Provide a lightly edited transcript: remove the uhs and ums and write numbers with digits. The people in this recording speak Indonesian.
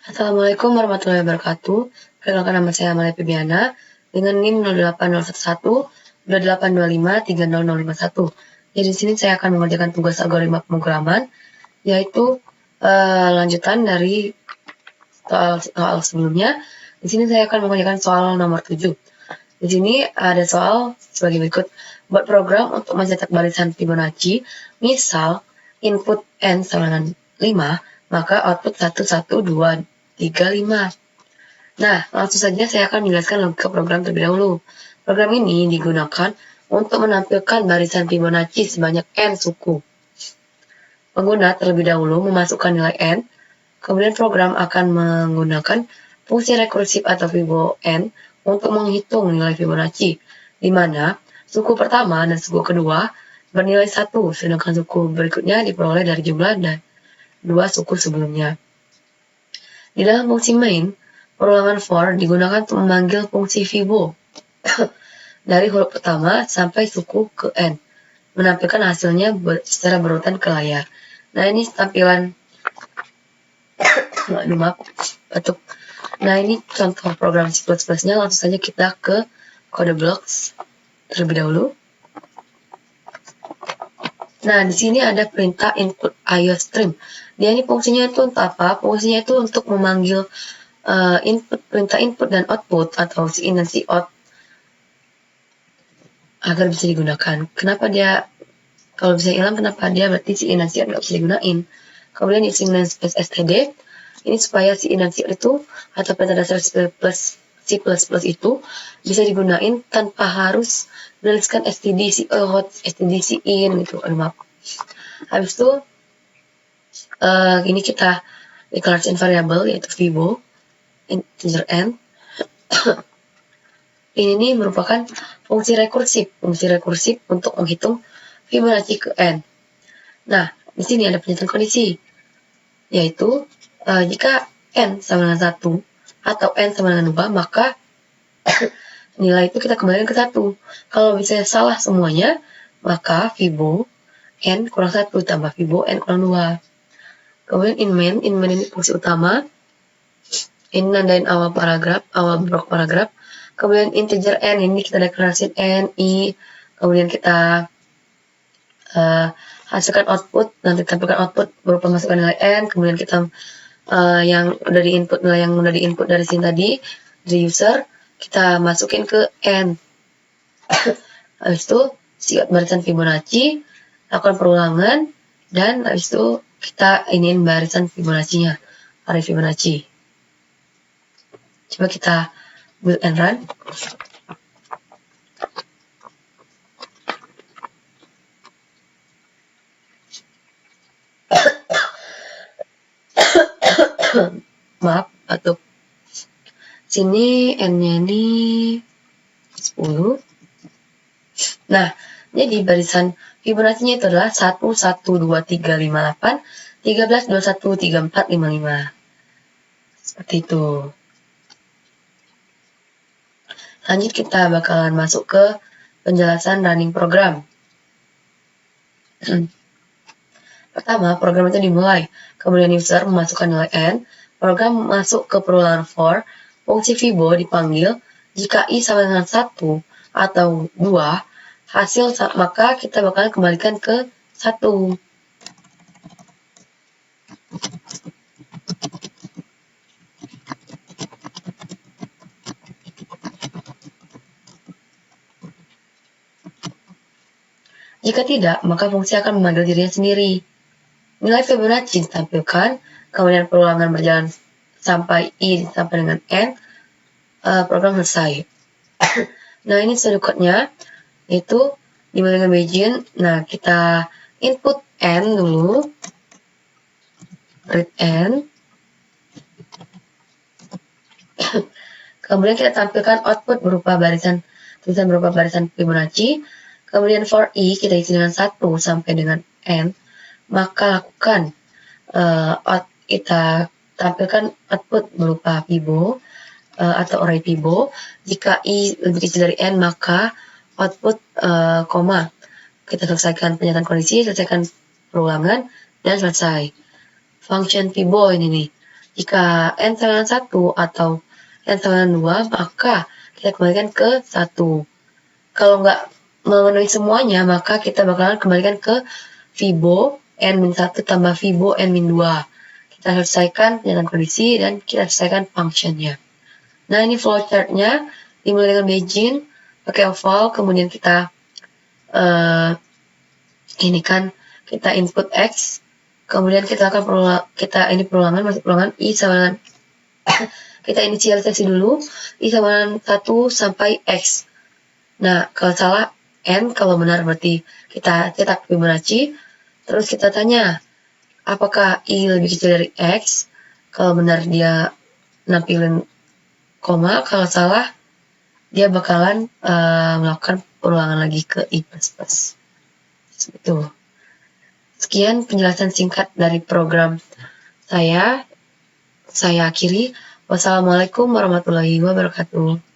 Assalamualaikum warahmatullahi wabarakatuh. Perkenalkan nama saya Amalia Febiana dengan NIM 08011 2825 30051. Jadi di sini saya akan mengerjakan tugas algoritma pemrograman, yaitu lanjutan dari soal sebelumnya. Di sini saya akan mengerjakan soal nomor 7. Di sini ada soal sebagai berikut. Buat program untuk mencetak barisan Fibonacci, misal input n sama dengan 5, maka output 11235. Nah, langsung saja saya akan menjelaskan logika program terlebih dahulu. Program ini digunakan untuk menampilkan barisan Fibonacci sebanyak n suku. Pengguna terlebih dahulu memasukkan nilai n, kemudian program akan menggunakan fungsi rekursif atau Fibo n untuk menghitung nilai Fibonacci, di mana suku pertama dan suku kedua bernilai 1, sedangkan suku berikutnya diperoleh dari jumlah dan dua suku sebelumnya. Di dalam fungsi main, perulangan for digunakan untuk memanggil fungsi Fibo dari huruf pertama sampai suku ke n, menampilkan hasilnya secara berurutan ke layar. Nah, ini tampilan batuk. Nah, ini contoh program C++-nya. Langsung saja kita ke kode blocks terlebih dahulu. Nah, di sini ada perintah input IOStream. Dia ini fungsinya itu untuk apa? Fungsinya itu untuk memanggil perintah input dan output atau si in dan si out agar bisa digunakan. Kenapa dia, kalau bisa hilang, kenapa dia berarti si in dan si out nggak bisa digunain. Kemudian using namespace std, ini supaya si in dan si out itu atau perintah dasar C++ itu bisa digunain tanpa harus menuliskan std si out, std si in gitu. Maaf. Habis itu ini kita declaration variable yaitu Fibo integer n. Ini merupakan fungsi rekursif untuk menghitung Fibonacci ke n. Nah, di sini ada pernyataan kondisi, yaitu jika n sama dengan 1 atau n sama dengan 2, maka nilai itu kita kembalikan ke 1. Kalau misalnya salah semuanya, maka Fibo n kurang 1 tambah Fibo n kurang 2. Kemudian in main ini fungsi utama. Ini nandain awal blok paragraf. Kemudian integer n, ini kita deklarasi n, i. Kemudian kita hasilkan output, nanti tampilkan output berupa masukkan nilai n. Kemudian kita yang udah diinput dari sini tadi, dari user, kita masukin ke n. Habis itu siap barisan Fibonacci, lakukan perulangan, dan habis itu kita iniin barisan Fibonacci-nya, array Fibonacci. Coba kita build and run. Maaf, batuk. Sini n-nya ini 10. Nah, jadi barisan Fibonacci-nya itu adalah 1, 1, 2, 3, 5, 8, 13, 21, 34, 55. Seperti itu. Lanjut kita bakalan masuk ke penjelasan running program. Pertama, program itu dimulai. Kemudian user memasukkan nilai n. Program masuk ke perulangan for. Fungsi Fibo dipanggil. Jika i sama dengan 1 atau 2, hasil maka kita bakalan kembalikan ke 1. Jika tidak, maka fungsi akan memanggil dirinya sendiri. Nilai Fibonacci ditampilkan, kemudian perulangan berjalan sampai i sampai dengan n, program selesai. Nah, ini shortcut-nya, yaitu dimulai dengan Bayesian. Nah, kita input n dulu, read n, kemudian kita tampilkan output berupa tulisan berupa barisan Fibonacci. Kemudian for i kita isi dengan 1 sampai dengan n, maka lakukan kita tampilkan output berupa Fibo atau array Fibo. Jika i lebih kecil dari n, maka output koma. Kita selesaikan pernyataan kondisi, selesaikan perulangan, dan selesai. Function Fibo ini nih. Jika n sama dengan 1 atau n sama dengan 2, maka kita kembalikan ke 1. Kalau nggak memenuhi semuanya, maka kita bakalan kembalikan ke Fibo n-1 tambah Fibo n-2. Kita selesaikan dengan kondisi dan kita selesaikan functionnya. Nah, ini flowchart-nya dimulai dengan Beijing, pakai oval, kemudian kita ini kan kita input X, kemudian kita akan perulangan, masuk perulangan I sama dengan kita inisialisasi dulu I sama dengan 1 sampai X. Nah, kalau salah N, kalau benar berarti kita cetak Fibonacci, terus kita tanya apakah I lebih kecil dari X, kalau benar dia nampilin koma, kalau salah dia bakalan melakukan perulangan lagi ke I++. Itu. Sekian penjelasan singkat dari program saya akhiri. Wassalamualaikum warahmatullahi wabarakatuh.